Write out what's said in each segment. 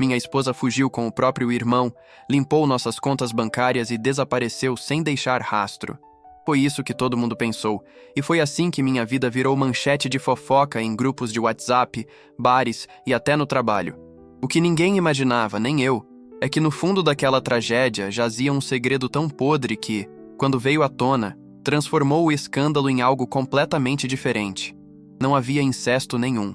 Minha esposa fugiu com o próprio irmão, limpou nossas contas bancárias e desapareceu sem deixar rastro. Foi isso que todo mundo pensou, e foi assim que minha vida virou manchete de fofoca em grupos de WhatsApp, bares e até no trabalho. O que ninguém imaginava, nem eu, é que no fundo daquela tragédia jazia um segredo tão podre que, quando veio à tona, transformou o escândalo em algo completamente diferente. Não havia incesto nenhum.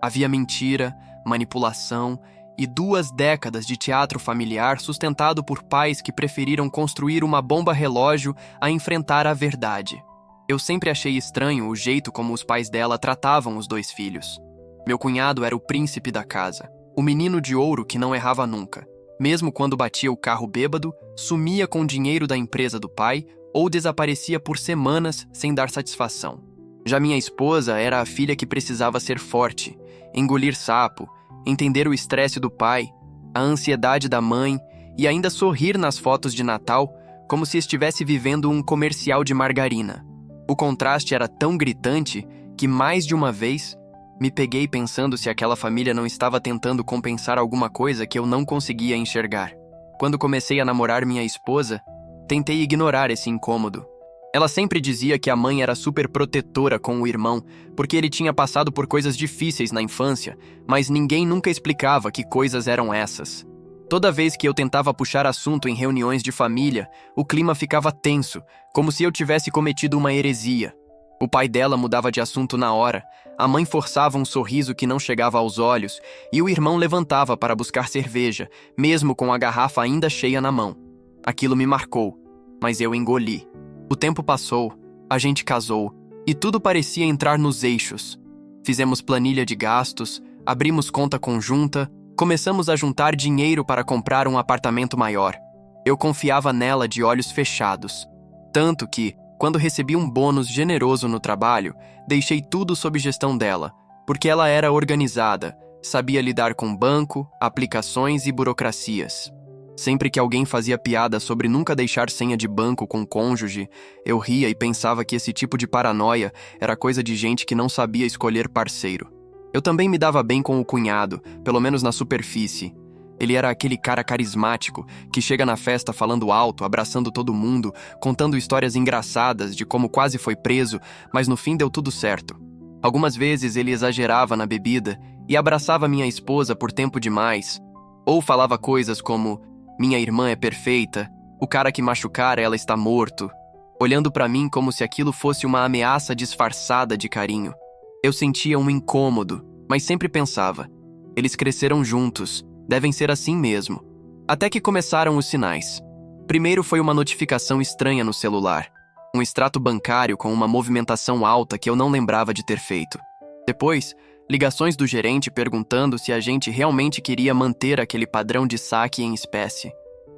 Havia mentira, manipulação e 2 décadas de teatro familiar sustentado por pais que preferiram construir uma bomba relógio a enfrentar a verdade. Eu sempre achei estranho o jeito como os pais dela tratavam os 2 filhos. Meu cunhado era o príncipe da casa, o menino de ouro que não errava nunca. Mesmo quando batia o carro bêbado, sumia com o dinheiro da empresa do pai ou desaparecia por semanas sem dar satisfação. Já minha esposa era a filha que precisava ser forte, engolir sapo, entender o estresse do pai, a ansiedade da mãe e ainda sorrir nas fotos de Natal como se estivesse vivendo um comercial de margarina. O contraste era tão gritante que, mais de uma vez, me peguei pensando se aquela família não estava tentando compensar alguma coisa que eu não conseguia enxergar. Quando comecei a namorar minha esposa, tentei ignorar esse incômodo. Ela sempre dizia que a mãe era super protetora com o irmão, porque ele tinha passado por coisas difíceis na infância, mas ninguém nunca explicava que coisas eram essas. Toda vez que eu tentava puxar assunto em reuniões de família, o clima ficava tenso, como se eu tivesse cometido uma heresia. O pai dela mudava de assunto na hora, a mãe forçava um sorriso que não chegava aos olhos, e o irmão levantava para buscar cerveja, mesmo com a garrafa ainda cheia na mão. Aquilo me marcou, mas eu engoli. O tempo passou, a gente casou, e tudo parecia entrar nos eixos. Fizemos planilha de gastos, abrimos conta conjunta, começamos a juntar dinheiro para comprar um apartamento maior. Eu confiava nela de olhos fechados. Tanto que, quando recebi um bônus generoso no trabalho, deixei tudo sob gestão dela, porque ela era organizada, sabia lidar com banco, aplicações e burocracias. Sempre que alguém fazia piada sobre nunca deixar senha de banco com o cônjuge, eu ria e pensava que esse tipo de paranoia era coisa de gente que não sabia escolher parceiro. Eu também me dava bem com o cunhado, pelo menos na superfície. Ele era aquele cara carismático, que chega na festa falando alto, abraçando todo mundo, contando histórias engraçadas de como quase foi preso, mas no fim deu tudo certo. Algumas vezes ele exagerava na bebida e abraçava minha esposa por tempo demais, ou falava coisas como: "Minha irmã é perfeita, o cara que machucar ela está morto", olhando pra mim como se aquilo fosse uma ameaça disfarçada de carinho. Eu sentia um incômodo, mas sempre pensava: eles cresceram juntos, devem ser assim mesmo. Até que começaram os sinais. Primeiro foi uma notificação estranha no celular, um extrato bancário com uma movimentação alta que eu não lembrava de ter feito. Depois, ligações do gerente perguntando se a gente realmente queria manter aquele padrão de saque em espécie.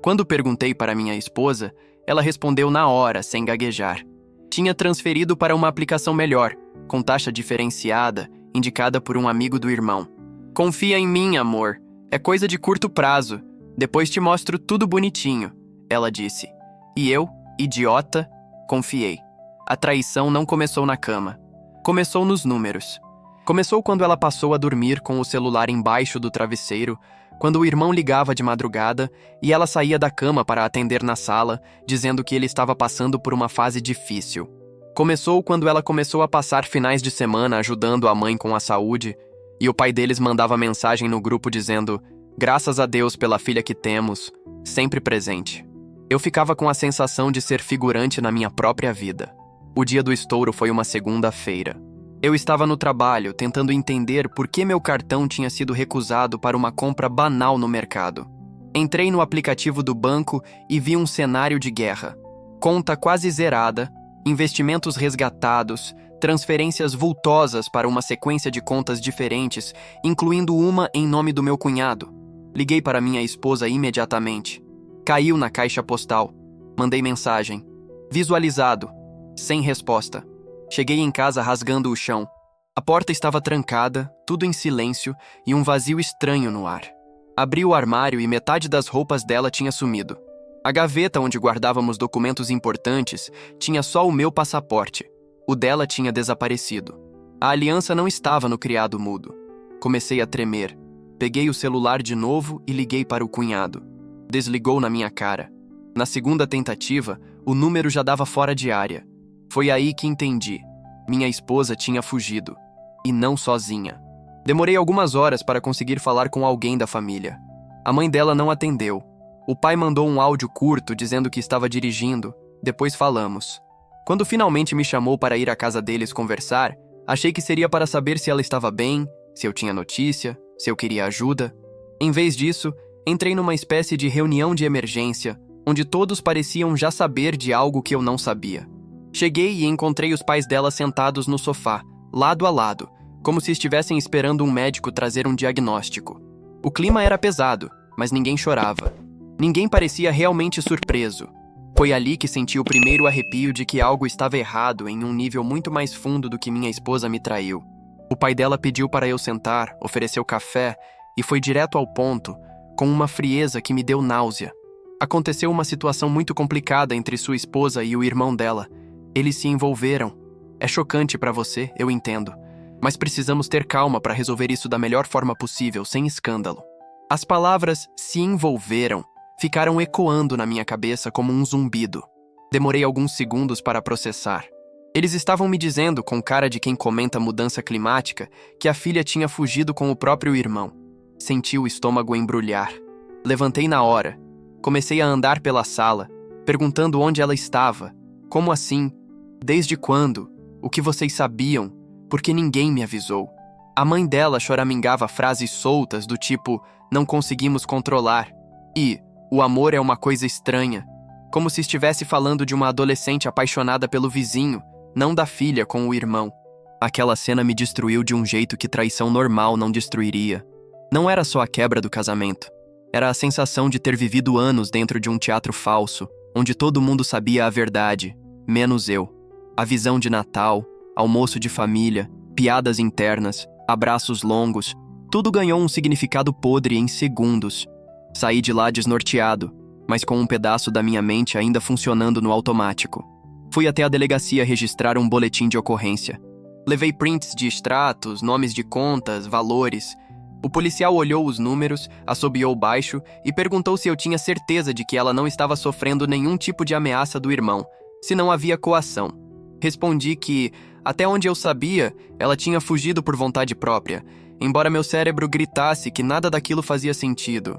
Quando perguntei para minha esposa, ela respondeu na hora, sem gaguejar. Tinha transferido para uma aplicação melhor, com taxa diferenciada, indicada por um amigo do irmão. "Confia em mim, amor. É coisa de curto prazo. Depois te mostro tudo bonitinho", ela disse. E eu, idiota, confiei. A traição não começou na cama. Começou nos números. Começou quando ela passou a dormir com o celular embaixo do travesseiro, quando o irmão ligava de madrugada e ela saía da cama para atender na sala, dizendo que ele estava passando por uma fase difícil. Começou quando ela começou a passar finais de semana ajudando a mãe com a saúde, e o pai deles mandava mensagem no grupo dizendo: "Graças a Deus pela filha que temos, sempre presente". Eu ficava com a sensação de ser figurante na minha própria vida. O dia do estouro foi uma segunda-feira. Eu estava no trabalho, tentando entender por que meu cartão tinha sido recusado para uma compra banal no mercado. Entrei no aplicativo do banco e vi um cenário de guerra. Conta quase zerada, investimentos resgatados, transferências vultosas para uma sequência de contas diferentes, incluindo uma em nome do meu cunhado. Liguei para minha esposa imediatamente. Caiu na caixa postal. Mandei mensagem. Visualizado. Sem resposta. Cheguei em casa rasgando o chão. A porta estava trancada, tudo em silêncio e um vazio estranho no ar. Abri o armário e metade das roupas dela tinha sumido. A gaveta onde guardávamos documentos importantes tinha só o meu passaporte. O dela tinha desaparecido. A aliança não estava no criado mudo. Comecei a tremer. Peguei o celular de novo e liguei para o cunhado. Desligou na minha cara. Na segunda tentativa, o número já dava fora de área. Foi aí que entendi. Minha esposa tinha fugido. E não sozinha. Demorei algumas horas para conseguir falar com alguém da família. A mãe dela não atendeu. O pai mandou um áudio curto dizendo que estava dirigindo. Depois falamos. Quando finalmente me chamou para ir à casa deles conversar, achei que seria para saber se ela estava bem, se eu tinha notícia, se eu queria ajuda. Em vez disso, entrei numa espécie de reunião de emergência, onde todos pareciam já saber de algo que eu não sabia. Cheguei e encontrei os pais dela sentados no sofá, lado a lado, como se estivessem esperando um médico trazer um diagnóstico. O clima era pesado, mas ninguém chorava. Ninguém parecia realmente surpreso. Foi ali que senti o primeiro arrepio de que algo estava errado em um nível muito mais fundo do que minha esposa me traiu. O pai dela pediu para eu sentar, ofereceu café e foi direto ao ponto, com uma frieza que me deu náusea. Aconteceu uma situação muito complicada entre sua esposa e o irmão dela. Eles se envolveram. É chocante para você, eu entendo. Mas precisamos ter calma para resolver isso da melhor forma possível, sem escândalo. As palavras "se envolveram" ficaram ecoando na minha cabeça como um zumbido. Demorei alguns segundos para processar. Eles estavam me dizendo, com cara de quem comenta mudança climática, que a filha tinha fugido com o próprio irmão. Senti o estômago embrulhar. Levantei na hora. Comecei a andar pela sala, perguntando onde ela estava. Como assim? Desde quando? O que vocês sabiam? Porque ninguém me avisou. A mãe dela choramingava frases soltas do tipo "não conseguimos controlar" e "o amor é uma coisa estranha", como se estivesse falando de uma adolescente apaixonada pelo vizinho, não da filha com o irmão. Aquela cena me destruiu de um jeito que traição normal não destruiria. Não era só a quebra do casamento. Era a sensação de ter vivido anos dentro de um teatro falso, onde todo mundo sabia a verdade, menos eu. A visão de Natal, almoço de família, piadas internas, abraços longos, tudo ganhou um significado podre em segundos. Saí de lá desnorteado, mas com um pedaço da minha mente ainda funcionando no automático. Fui até a delegacia registrar um boletim de ocorrência. Levei prints de extratos, nomes de contas, valores. O policial olhou os números, assobiou baixo e perguntou se eu tinha certeza de que ela não estava sofrendo nenhum tipo de ameaça do irmão, se não havia coação. Respondi que, até onde eu sabia, ela tinha fugido por vontade própria, embora meu cérebro gritasse que nada daquilo fazia sentido.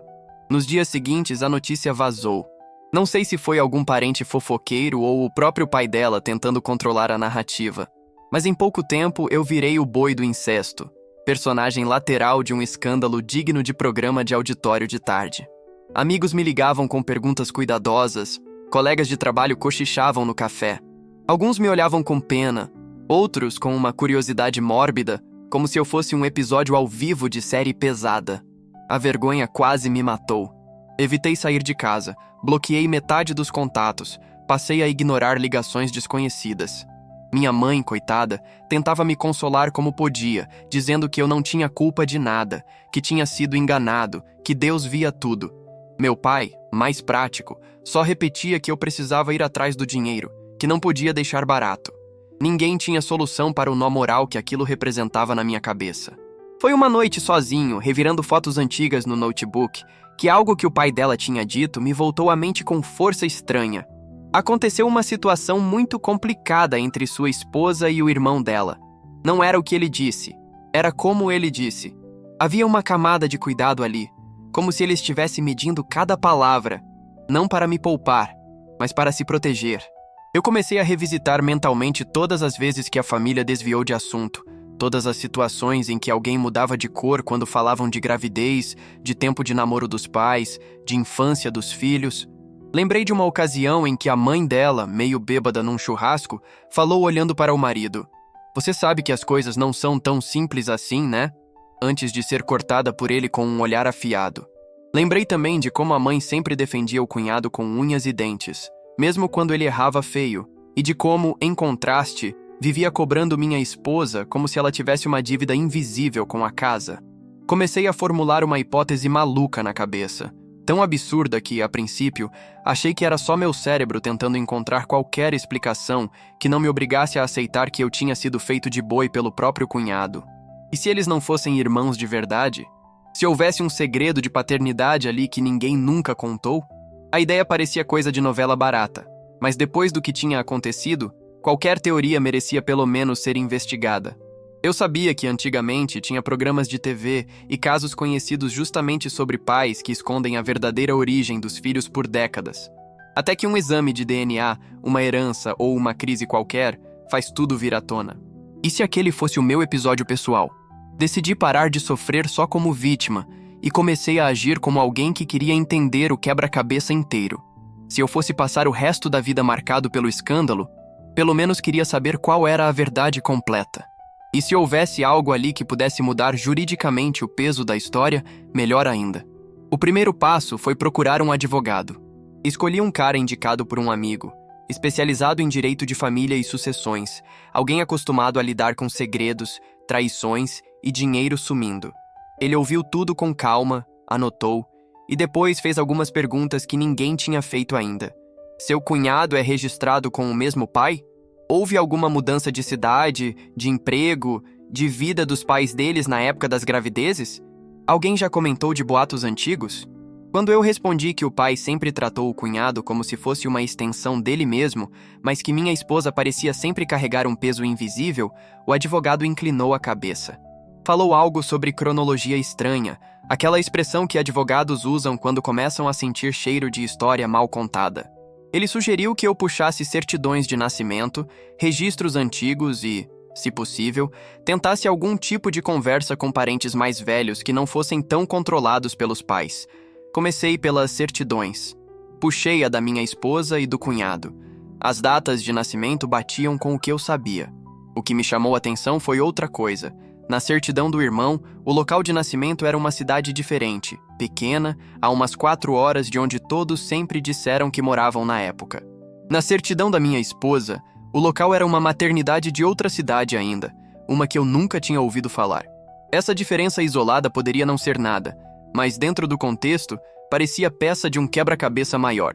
Nos dias seguintes, a notícia vazou. Não sei se foi algum parente fofoqueiro ou o próprio pai dela tentando controlar a narrativa, mas em pouco tempo eu virei o boi do incesto, personagem lateral de um escândalo digno de programa de auditório de tarde. Amigos me ligavam com perguntas cuidadosas, colegas de trabalho cochichavam no café. Alguns me olhavam com pena, outros com uma curiosidade mórbida, como se eu fosse um episódio ao vivo de série pesada. A vergonha quase me matou. Evitei sair de casa, bloqueei metade dos contatos, passei a ignorar ligações desconhecidas. Minha mãe, coitada, tentava me consolar como podia, dizendo que eu não tinha culpa de nada, que tinha sido enganado, que Deus via tudo. Meu pai, mais prático, só repetia que eu precisava ir atrás do dinheiro, que não podia deixar barato. Ninguém tinha solução para o nó moral que aquilo representava na minha cabeça. Foi uma noite sozinho, revirando fotos antigas no notebook, que algo que o pai dela tinha dito me voltou à mente com força estranha. Aconteceu uma situação muito complicada entre sua esposa e o irmão dela. Não era o que ele disse, era como ele disse. Havia uma camada de cuidado ali, como se ele estivesse medindo cada palavra, não para me poupar, mas para se proteger. Eu comecei a revisitar mentalmente todas as vezes que a família desviou de assunto, todas as situações em que alguém mudava de cor quando falavam de gravidez, de tempo de namoro dos pais, de infância dos filhos. Lembrei de uma ocasião em que a mãe dela, meio bêbada num churrasco, falou olhando para o marido: "Você sabe que as coisas não são tão simples assim, né?" Antes de ser cortada por ele com um olhar afiado. Lembrei também de como a mãe sempre defendia o cunhado com unhas e dentes, mesmo quando ele errava feio, e de como, em contraste, vivia cobrando minha esposa como se ela tivesse uma dívida invisível com a casa. Comecei a formular uma hipótese maluca na cabeça, tão absurda que, a princípio, achei que era só meu cérebro tentando encontrar qualquer explicação que não me obrigasse a aceitar que eu tinha sido feito de boi pelo próprio cunhado. E se eles não fossem irmãos de verdade? Se houvesse um segredo de paternidade ali que ninguém nunca contou? A ideia parecia coisa de novela barata, mas depois do que tinha acontecido, qualquer teoria merecia pelo menos ser investigada. Eu sabia que antigamente tinha programas de TV e casos conhecidos justamente sobre pais que escondem a verdadeira origem dos filhos por décadas. Até que um exame de DNA, uma herança ou uma crise qualquer, faz tudo vir à tona. E se aquele fosse o meu episódio pessoal? Decidi parar de sofrer só como vítima e comecei a agir como alguém que queria entender o quebra-cabeça inteiro. Se eu fosse passar o resto da vida marcado pelo escândalo, pelo menos queria saber qual era a verdade completa. E se houvesse algo ali que pudesse mudar juridicamente o peso da história, melhor ainda. O primeiro passo foi procurar um advogado. Escolhi um cara indicado por um amigo, especializado em direito de família e sucessões, alguém acostumado a lidar com segredos, traições e dinheiro sumindo. Ele ouviu tudo com calma, anotou, e depois fez algumas perguntas que ninguém tinha feito ainda. Seu cunhado é registrado com o mesmo pai? Houve alguma mudança de cidade, de emprego, de vida dos pais deles na época das gravidezes? Alguém já comentou de boatos antigos? Quando eu respondi que o pai sempre tratou o cunhado como se fosse uma extensão dele mesmo, mas que minha esposa parecia sempre carregar um peso invisível, o advogado inclinou a cabeça. Falou algo sobre cronologia estranha, aquela expressão que advogados usam quando começam a sentir cheiro de história mal contada. Ele sugeriu que eu puxasse certidões de nascimento, registros antigos e, se possível, tentasse algum tipo de conversa com parentes mais velhos que não fossem tão controlados pelos pais. Comecei pelas certidões. Puxei a da minha esposa e do cunhado. As datas de nascimento batiam com o que eu sabia. O que me chamou a atenção foi outra coisa. Na certidão do irmão, o local de nascimento era uma cidade diferente, pequena, a umas 4 horas de onde todos sempre disseram que moravam na época. Na certidão da minha esposa, o local era uma maternidade de outra cidade ainda, uma que eu nunca tinha ouvido falar. Essa diferença isolada poderia não ser nada, mas dentro do contexto, parecia peça de um quebra-cabeça maior.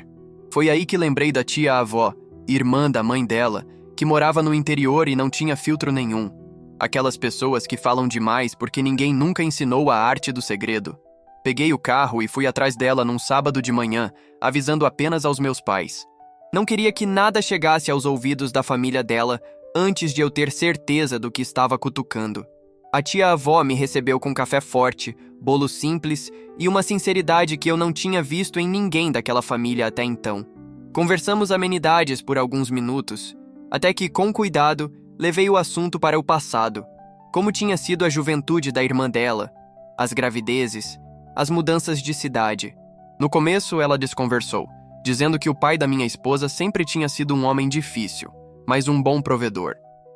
Foi aí que lembrei da tia-avó, irmã da mãe dela, que morava no interior e não tinha filtro nenhum. Aquelas pessoas que falam demais porque ninguém nunca ensinou a arte do segredo. Peguei o carro e fui atrás dela num sábado de manhã, avisando apenas aos meus pais. Não queria que nada chegasse aos ouvidos da família dela antes de eu ter certeza do que estava cutucando. A tia-avó me recebeu com café forte, bolo simples e uma sinceridade que eu não tinha visto em ninguém daquela família até então. Conversamos amenidades por alguns minutos, até que, com cuidado, levei o assunto para o passado, como tinha sido a juventude da irmã dela, as gravidezes, as mudanças de cidade. No começo, ela desconversou, dizendo que o pai da minha esposa sempre tinha sido um homem difícil, mas um bom provedor.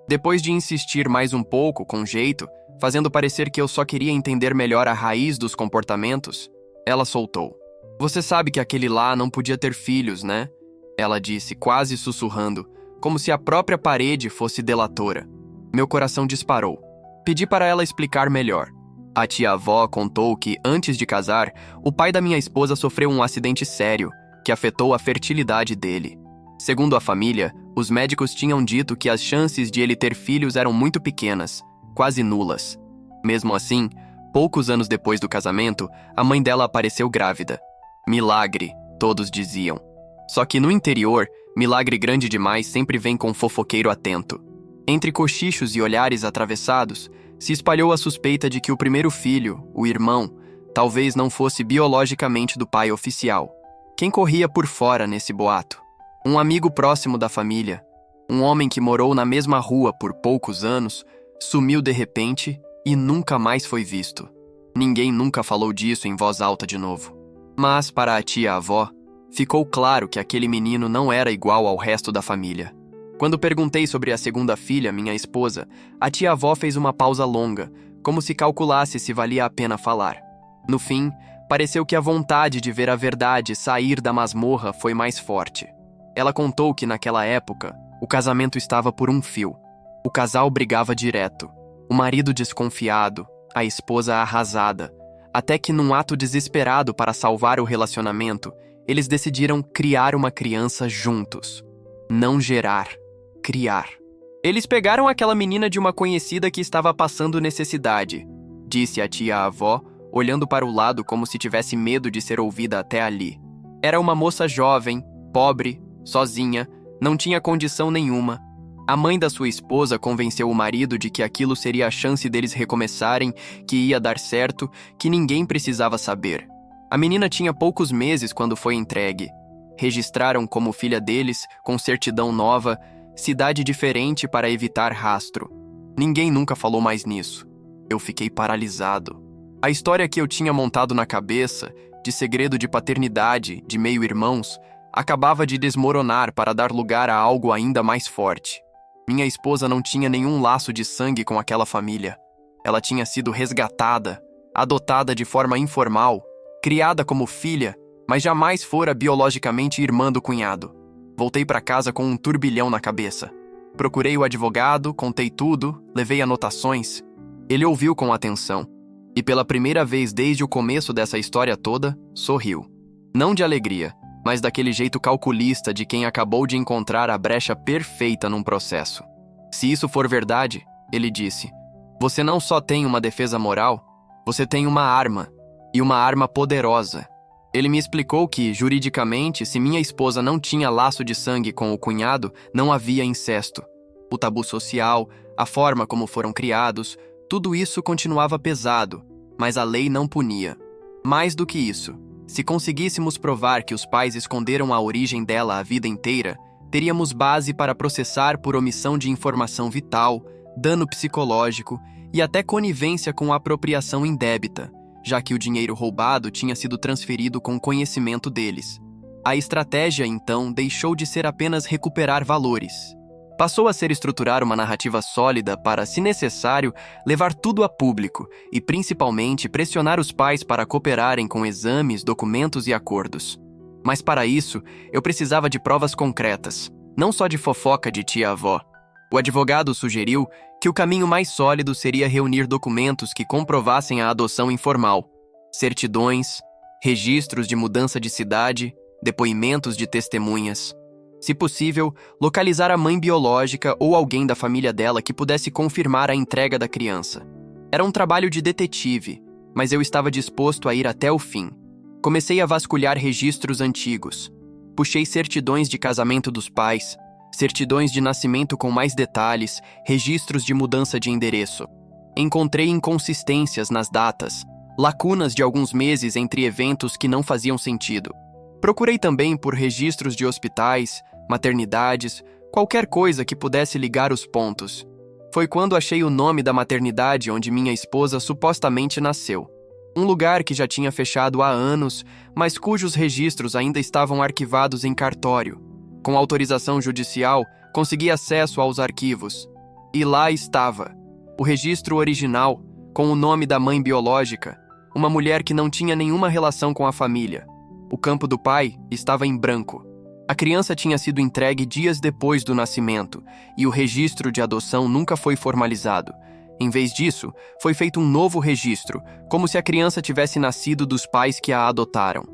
Depois de insistir mais um pouco, com jeito, fazendo parecer que eu só queria entender melhor a raiz dos comportamentos, ela soltou. "Você sabe que aquele lá não podia ter filhos, né?" Ela disse, quase sussurrando, como se a própria parede fosse delatora. Meu coração disparou. Pedi para ela explicar melhor. A tia-avó contou que, antes de casar, o pai da minha esposa sofreu um acidente sério, que afetou a fertilidade dele. Segundo a família, os médicos tinham dito que as chances de ele ter filhos eram muito pequenas, quase nulas. Mesmo assim, poucos anos depois do casamento, a mãe dela apareceu grávida. Milagre, todos diziam. Só que no interior, milagre grande demais sempre vem com um fofoqueiro atento. Entre cochichos e olhares atravessados, se espalhou a suspeita de que o primeiro filho, o irmão, talvez não fosse biologicamente do pai oficial. Quem corria por fora nesse boato? Um amigo próximo da família, um homem que morou na mesma rua por poucos anos, sumiu de repente e nunca mais foi visto. Ninguém nunca falou disso em voz alta de novo. Mas, para a tia-avó, ficou claro que aquele menino não era igual ao resto da família. Quando perguntei sobre a segunda filha, minha esposa, a tia-avó fez uma pausa longa, como se calculasse se valia a pena falar. No fim, pareceu que a vontade de ver a verdade sair da masmorra foi mais forte. Ela contou que naquela época, o casamento estava por um fio. O casal brigava direto, o marido desconfiado, a esposa arrasada, até que num ato desesperado para salvar o relacionamento, eles decidiram criar uma criança juntos. Não gerar, criar. Eles pegaram aquela menina de uma conhecida que estava passando necessidade, disse a tia-avó, olhando para o lado como se tivesse medo de ser ouvida até ali. Era uma moça jovem, pobre, sozinha, não tinha condição nenhuma. A mãe da sua esposa convenceu o marido de que aquilo seria a chance deles recomeçarem, que ia dar certo, que ninguém precisava saber. A menina tinha poucos meses quando foi entregue. Registraram como filha deles, com certidão nova, cidade diferente para evitar rastro. Ninguém nunca falou mais nisso. Eu fiquei paralisado. A história que eu tinha montado na cabeça, de segredo de paternidade, de meio-irmãos, acabava de desmoronar para dar lugar a algo ainda mais forte. Minha esposa não tinha nenhum laço de sangue com aquela família. Ela tinha sido resgatada, adotada de forma informal, criada como filha, mas jamais fora biologicamente irmã do cunhado. Voltei para casa com um turbilhão na cabeça. Procurei o advogado, contei tudo, levei anotações. Ele ouviu com atenção. E pela primeira vez desde o começo dessa história toda, sorriu. Não de alegria, mas daquele jeito calculista de quem acabou de encontrar a brecha perfeita num processo. Se isso for verdade, ele disse, você não só tem uma defesa moral, você tem uma arma, e uma arma poderosa. Ele me explicou que, juridicamente, se minha esposa não tinha laço de sangue com o cunhado, não havia incesto. O tabu social, a forma como foram criados, tudo isso continuava pesado, mas a lei não punia. Mais do que isso, se conseguíssemos provar que os pais esconderam a origem dela a vida inteira, teríamos base para processar por omissão de informação vital, dano psicológico e até conivência com apropriação indébita, já que o dinheiro roubado tinha sido transferido com conhecimento deles. A estratégia, então, deixou de ser apenas recuperar valores. Passou a ser estruturar uma narrativa sólida para, se necessário, levar tudo a público e, principalmente, pressionar os pais para cooperarem com exames, documentos e acordos. Mas para isso, eu precisava de provas concretas, não só de fofoca de tia-avó. O advogado sugeriu que o caminho mais sólido seria reunir documentos que comprovassem a adoção informal, certidões, registros de mudança de cidade, depoimentos de testemunhas. Se possível, localizar a mãe biológica ou alguém da família dela que pudesse confirmar a entrega da criança. Era um trabalho de detetive, mas eu estava disposto a ir até o fim. Comecei a vasculhar registros antigos. Puxei certidões de casamento dos pais, certidões de nascimento com mais detalhes, registros de mudança de endereço. Encontrei inconsistências nas datas, lacunas de alguns meses entre eventos que não faziam sentido. Procurei também por registros de hospitais, maternidades, qualquer coisa que pudesse ligar os pontos. Foi quando achei o nome da maternidade onde minha esposa supostamente nasceu. Um lugar que já tinha fechado há anos, mas cujos registros ainda estavam arquivados em cartório. Com autorização judicial, consegui acesso aos arquivos. E lá estava, o registro original, com o nome da mãe biológica, uma mulher que não tinha nenhuma relação com a família. O campo do pai estava em branco. A criança tinha sido entregue dias depois do nascimento, e o registro de adoção nunca foi formalizado. Em vez disso, foi feito um novo registro, como se a criança tivesse nascido dos pais que a adotaram.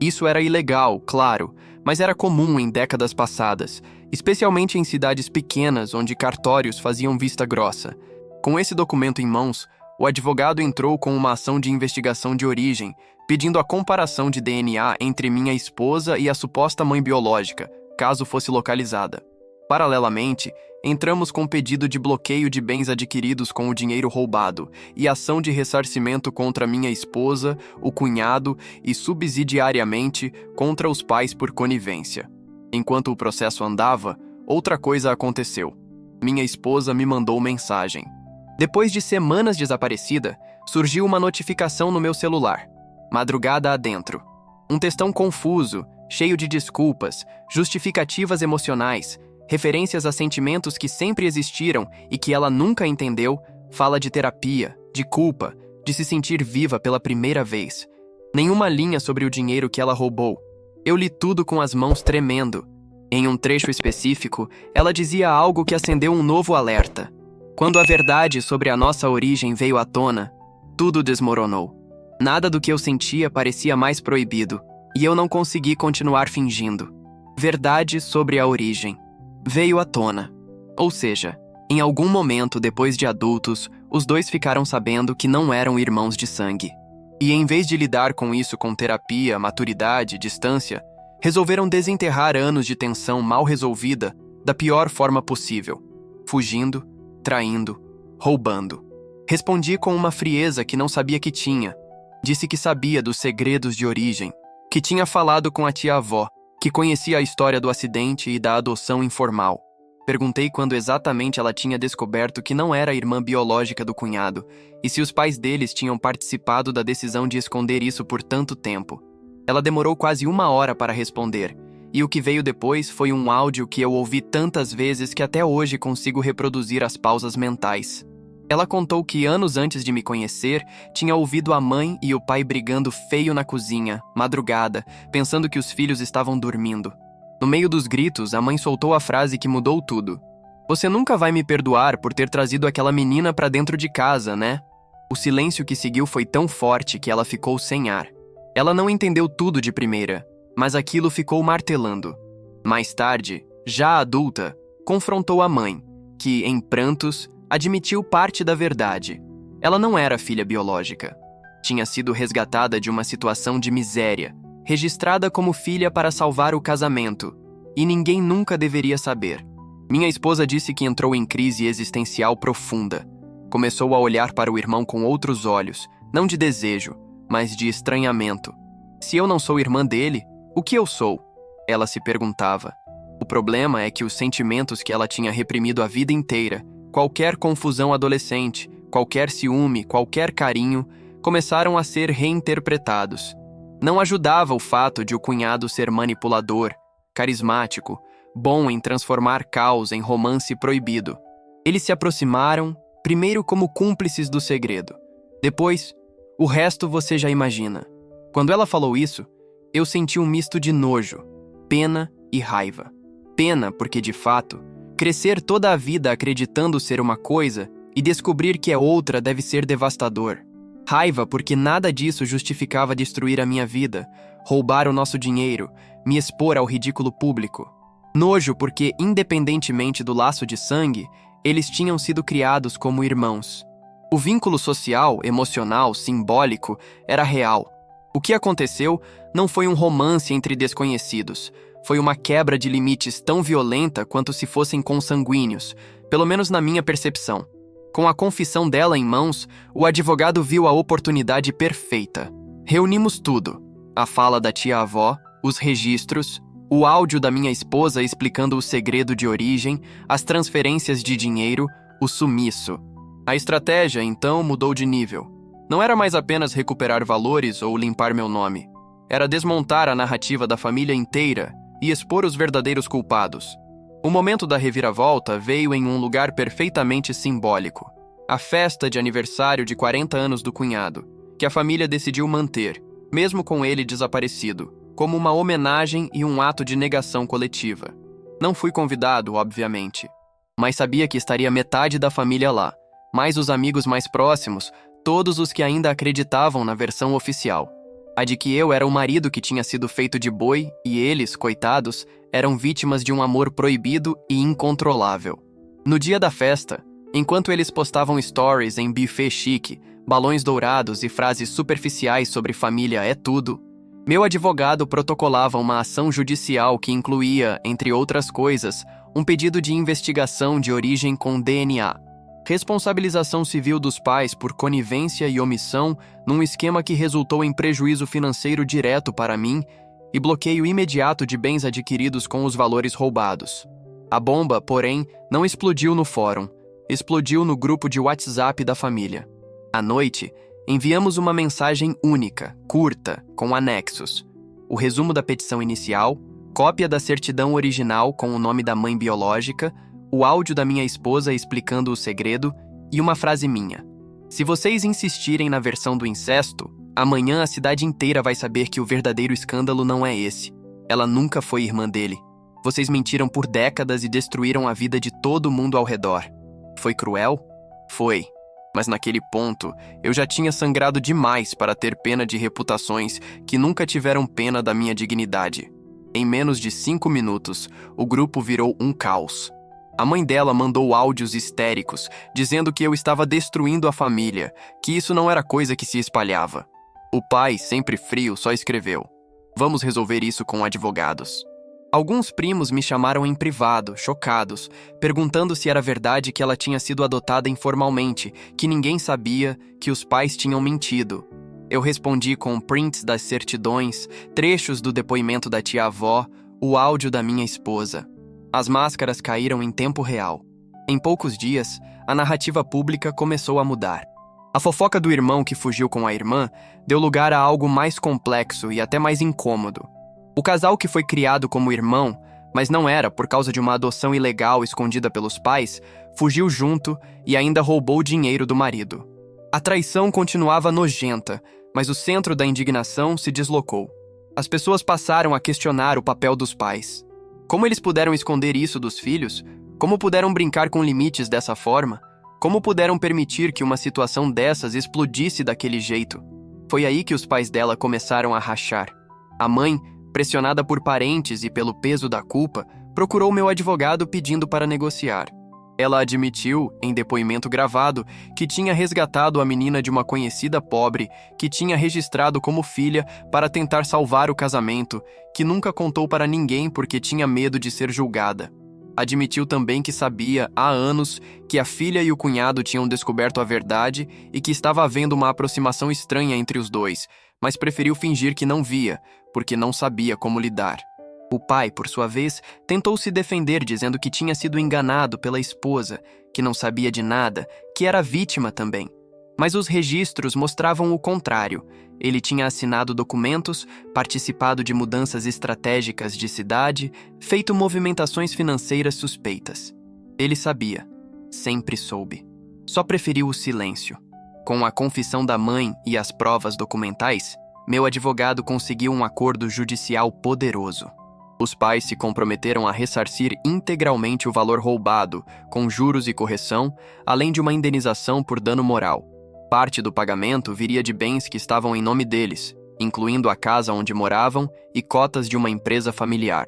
Isso era ilegal, claro, mas era comum em décadas passadas, especialmente em cidades pequenas onde cartórios faziam vista grossa. Com esse documento em mãos, o advogado entrou com uma ação de investigação de origem, pedindo a comparação de DNA entre minha esposa e a suposta mãe biológica, caso fosse localizada. Paralelamente, entramos com pedido de bloqueio de bens adquiridos com o dinheiro roubado e ação de ressarcimento contra minha esposa, o cunhado e, subsidiariamente, contra os pais por conivência. Enquanto o processo andava, outra coisa aconteceu. Minha esposa me mandou mensagem. Depois de semanas desaparecida, surgiu uma notificação no meu celular. Madrugada adentro. Um textão confuso, cheio de desculpas, justificativas emocionais, referências a sentimentos que sempre existiram e que ela nunca entendeu, fala de terapia, de culpa, de se sentir viva pela primeira vez. Nenhuma linha sobre o dinheiro que ela roubou. Eu li tudo com as mãos tremendo. Em um trecho específico, ela dizia algo que acendeu um novo alerta. Quando a verdade sobre a nossa origem veio à tona, tudo desmoronou. Nada do que eu sentia parecia mais proibido, e eu não consegui continuar fingindo. Verdade sobre a origem. Veio à tona. Ou seja, em algum momento depois de adultos, os dois ficaram sabendo que não eram irmãos de sangue. E em vez de lidar com isso com terapia, maturidade, distância, resolveram desenterrar anos de tensão mal resolvida da pior forma possível, fugindo, traindo, roubando. Respondi com uma frieza que não sabia que tinha. Disse que sabia dos segredos de origem, que tinha falado com a tia-avó, que conhecia a história do acidente e da adoção informal. Perguntei quando exatamente ela tinha descoberto que não era a irmã biológica do cunhado e se os pais deles tinham participado da decisão de esconder isso por tanto tempo. Ela demorou quase 1 hora para responder, e o que veio depois foi um áudio que eu ouvi tantas vezes que até hoje consigo reproduzir as pausas mentais. Ela contou que anos antes de me conhecer, tinha ouvido a mãe e o pai brigando feio na cozinha, madrugada, pensando que os filhos estavam dormindo. No meio dos gritos, a mãe soltou a frase que mudou tudo. "Você nunca vai me perdoar por ter trazido aquela menina pra dentro de casa, né?" O silêncio que seguiu foi tão forte que ela ficou sem ar. Ela não entendeu tudo de primeira, mas aquilo ficou martelando. Mais tarde, já adulta, confrontou a mãe, que, em prantos, admitiu parte da verdade. Ela não era filha biológica. Tinha sido resgatada de uma situação de miséria, registrada como filha para salvar o casamento, e ninguém nunca deveria saber. Minha esposa disse que entrou em crise existencial profunda. Começou a olhar para o irmão com outros olhos, não de desejo, mas de estranhamento. Se eu não sou irmã dele, o que eu sou? Ela se perguntava. O problema é que os sentimentos que ela tinha reprimido a vida inteira, qualquer confusão adolescente, qualquer ciúme, qualquer carinho, começaram a ser reinterpretados. Não ajudava o fato de o cunhado ser manipulador, carismático, bom em transformar caos em romance proibido. Eles se aproximaram, primeiro como cúmplices do segredo. Depois, o resto você já imagina. Quando ela falou isso, eu senti um misto de nojo, pena e raiva. Pena porque, de fato, crescer toda a vida acreditando ser uma coisa e descobrir que é outra deve ser devastador. Raiva porque nada disso justificava destruir a minha vida, roubar o nosso dinheiro, me expor ao ridículo público. Nojo porque, independentemente do laço de sangue, eles tinham sido criados como irmãos. O vínculo social, emocional, simbólico era real. O que aconteceu não foi um romance entre desconhecidos. Foi uma quebra de limites tão violenta quanto se fossem consanguíneos, pelo menos na minha percepção. Com a confissão dela em mãos, o advogado viu a oportunidade perfeita. Reunimos tudo: a fala da tia-avó, os registros, o áudio da minha esposa explicando o segredo de origem, as transferências de dinheiro, o sumiço. A estratégia, então, mudou de nível. Não era mais apenas recuperar valores ou limpar meu nome. Era desmontar a narrativa da família inteira e expor os verdadeiros culpados. O momento da reviravolta veio em um lugar perfeitamente simbólico. A festa de aniversário de 40 anos do cunhado, que a família decidiu manter, mesmo com ele desaparecido, como uma homenagem e um ato de negação coletiva. Não fui convidado, obviamente, mas sabia que estaria metade da família lá, mais os amigos mais próximos, todos os que ainda acreditavam na versão oficial. A de que eu era o marido que tinha sido feito de boi e eles, coitados, eram vítimas de um amor proibido e incontrolável. No dia da festa, enquanto eles postavam stories em buffet chique, balões dourados e frases superficiais sobre família é tudo, meu advogado protocolava uma ação judicial que incluía, entre outras coisas, um pedido de investigação de origem com DNA. Responsabilização civil dos pais por conivência e omissão num esquema que resultou em prejuízo financeiro direto para mim e bloqueio imediato de bens adquiridos com os valores roubados. A bomba, porém, não explodiu no fórum, explodiu no grupo de WhatsApp da família. À noite, enviamos uma mensagem única, curta, com anexos. O resumo da petição inicial, cópia da certidão original com o nome da mãe biológica, o áudio da minha esposa explicando o segredo e uma frase minha. Se vocês insistirem na versão do incesto, amanhã a cidade inteira vai saber que o verdadeiro escândalo não é esse. Ela nunca foi irmã dele. Vocês mentiram por décadas e destruíram a vida de todo mundo ao redor. Foi cruel? Foi. Mas naquele ponto, eu já tinha sangrado demais para ter pena de reputações que nunca tiveram pena da minha dignidade. Em menos de 5 minutos, o grupo virou um caos. A mãe dela mandou áudios histéricos, dizendo que eu estava destruindo a família, que isso não era coisa que se espalhava. O pai, sempre frio, só escreveu: "Vamos resolver isso com advogados." Alguns primos me chamaram em privado, chocados, perguntando se era verdade que ela tinha sido adotada informalmente, que ninguém sabia, que os pais tinham mentido. Eu respondi com prints das certidões, trechos do depoimento da tia-avó, o áudio da minha esposa. As máscaras caíram em tempo real. Em poucos dias, a narrativa pública começou a mudar. A fofoca do irmão que fugiu com a irmã deu lugar a algo mais complexo e até mais incômodo. O casal que foi criado como irmão, mas não era por causa de uma adoção ilegal escondida pelos pais, fugiu junto e ainda roubou o dinheiro do marido. A traição continuava nojenta, mas o centro da indignação se deslocou. As pessoas passaram a questionar o papel dos pais. Como eles puderam esconder isso dos filhos? Como puderam brincar com limites dessa forma? Como puderam permitir que uma situação dessas explodisse daquele jeito? Foi aí que os pais dela começaram a rachar. A mãe, pressionada por parentes e pelo peso da culpa, procurou meu advogado pedindo para negociar. Ela admitiu, em depoimento gravado, que tinha resgatado a menina de uma conhecida pobre, que tinha registrado como filha para tentar salvar o casamento, que nunca contou para ninguém porque tinha medo de ser julgada. Admitiu também que sabia, há anos, que a filha e o cunhado tinham descoberto a verdade e que estava havendo uma aproximação estranha entre os dois, mas preferiu fingir que não via, porque não sabia como lidar. O pai, por sua vez, tentou se defender dizendo que tinha sido enganado pela esposa, que não sabia de nada, que era vítima também. Mas os registros mostravam o contrário. Ele tinha assinado documentos, participado de mudanças estratégicas de cidade, feito movimentações financeiras suspeitas. Ele sabia. Sempre soube. Só preferiu o silêncio. Com a confissão da mãe e as provas documentais, meu advogado conseguiu um acordo judicial poderoso. Os pais se comprometeram a ressarcir integralmente o valor roubado, com juros e correção, além de uma indenização por dano moral. Parte do pagamento viria de bens que estavam em nome deles, incluindo a casa onde moravam e cotas de uma empresa familiar.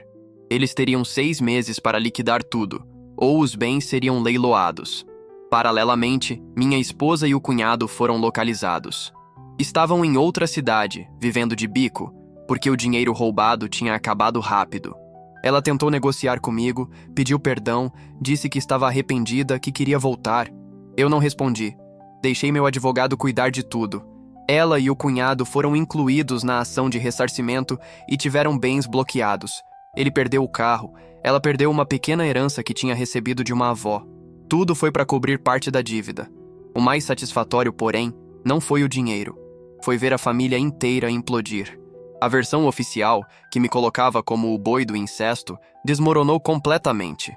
Eles teriam 6 meses para liquidar tudo, ou os bens seriam leiloados. Paralelamente, minha esposa e o cunhado foram localizados. Estavam em outra cidade, vivendo de bico, porque o dinheiro roubado tinha acabado rápido. Ela tentou negociar comigo, pediu perdão, disse que estava arrependida, que queria voltar. Eu não respondi. Deixei meu advogado cuidar de tudo. Ela e o cunhado foram incluídos na ação de ressarcimento e tiveram bens bloqueados. Ele perdeu o carro, ela perdeu uma pequena herança que tinha recebido de uma avó. Tudo foi para cobrir parte da dívida. O mais satisfatório, porém, não foi o dinheiro. Foi ver a família inteira implodir. A versão oficial, que me colocava como o boi do incesto, desmoronou completamente.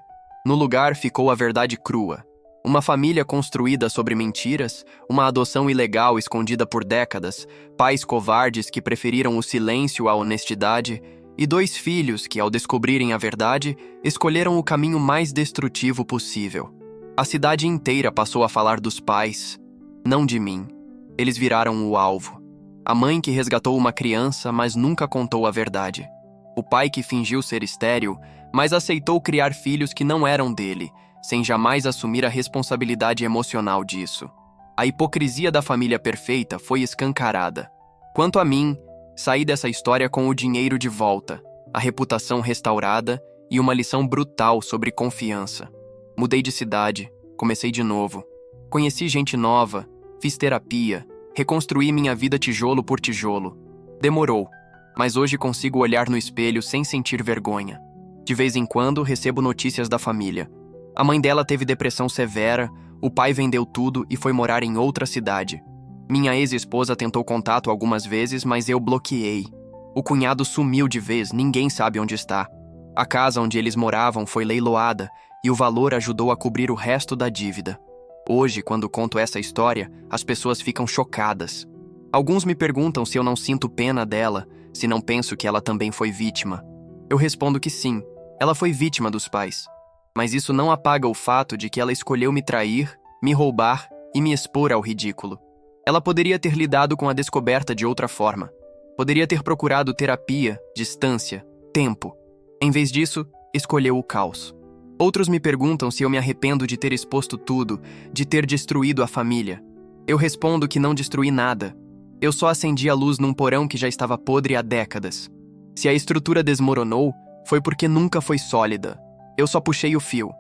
No lugar ficou a verdade crua. Uma família construída sobre mentiras, uma adoção ilegal escondida por décadas, pais covardes que preferiram o silêncio à honestidade, e 2 filhos que, ao descobrirem a verdade, escolheram o caminho mais destrutivo possível. A cidade inteira passou a falar dos pais, não de mim. Eles viraram o alvo. A mãe que resgatou uma criança, mas nunca contou a verdade. O pai que fingiu ser estéril, mas aceitou criar filhos que não eram dele, sem jamais assumir a responsabilidade emocional disso. A hipocrisia da família perfeita foi escancarada. Quanto a mim, saí dessa história com o dinheiro de volta, a reputação restaurada e uma lição brutal sobre confiança. Mudei de cidade, comecei de novo. Conheci gente nova, fiz terapia, reconstruí minha vida tijolo por tijolo. Demorou, mas hoje consigo olhar no espelho sem sentir vergonha. De vez em quando recebo notícias da família. A mãe dela teve depressão severa, o pai vendeu tudo e foi morar em outra cidade. Minha ex-esposa tentou contato algumas vezes, mas eu bloqueei. O cunhado sumiu de vez, ninguém sabe onde está. A casa onde eles moravam foi leiloada e o valor ajudou a cobrir o resto da dívida. Hoje, quando conto essa história, as pessoas ficam chocadas. Alguns me perguntam se eu não sinto pena dela, se não penso que ela também foi vítima. Eu respondo que sim, ela foi vítima dos pais. Mas isso não apaga o fato de que ela escolheu me trair, me roubar e me expor ao ridículo. Ela poderia ter lidado com a descoberta de outra forma. Poderia ter procurado terapia, distância, tempo. Em vez disso, escolheu o caos. Outros me perguntam se eu me arrependo de ter exposto tudo, de ter destruído a família. Eu respondo que não destruí nada. Eu só acendi a luz num porão que já estava podre há décadas. Se a estrutura desmoronou, foi porque nunca foi sólida. Eu só puxei o fio.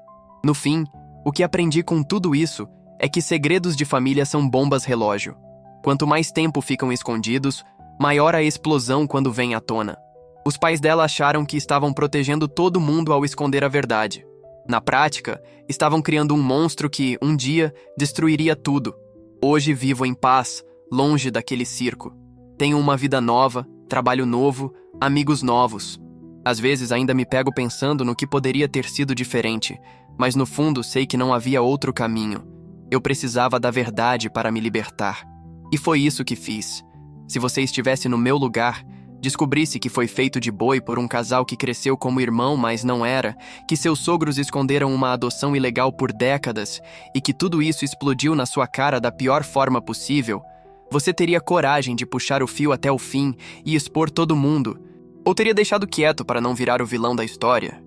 No fim, o que aprendi com tudo isso é que segredos de família são bombas relógio. Quanto mais tempo ficam escondidos, maior a explosão quando vem à tona. Os pais dela acharam que estavam protegendo todo mundo ao esconder a verdade. Na prática, estavam criando um monstro que, um dia, destruiria tudo. Hoje vivo em paz, longe daquele circo. Tenho uma vida nova, trabalho novo, amigos novos. Às vezes ainda me pego pensando no que poderia ter sido diferente, mas no fundo sei que não havia outro caminho. Eu precisava da verdade para me libertar. E foi isso que fiz. Se você estivesse no meu lugar, descobrisse que foi feito de boi por um casal que cresceu como irmão, mas não era, que seus sogros esconderam uma adoção ilegal por décadas e que tudo isso explodiu na sua cara da pior forma possível, você teria coragem de puxar o fio até o fim e expor todo mundo? Ou teria deixado quieto para não virar o vilão da história?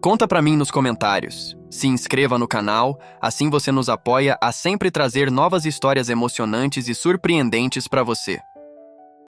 Conta pra mim nos comentários. Se inscreva no canal, assim você nos apoia a sempre trazer novas histórias emocionantes e surpreendentes pra você.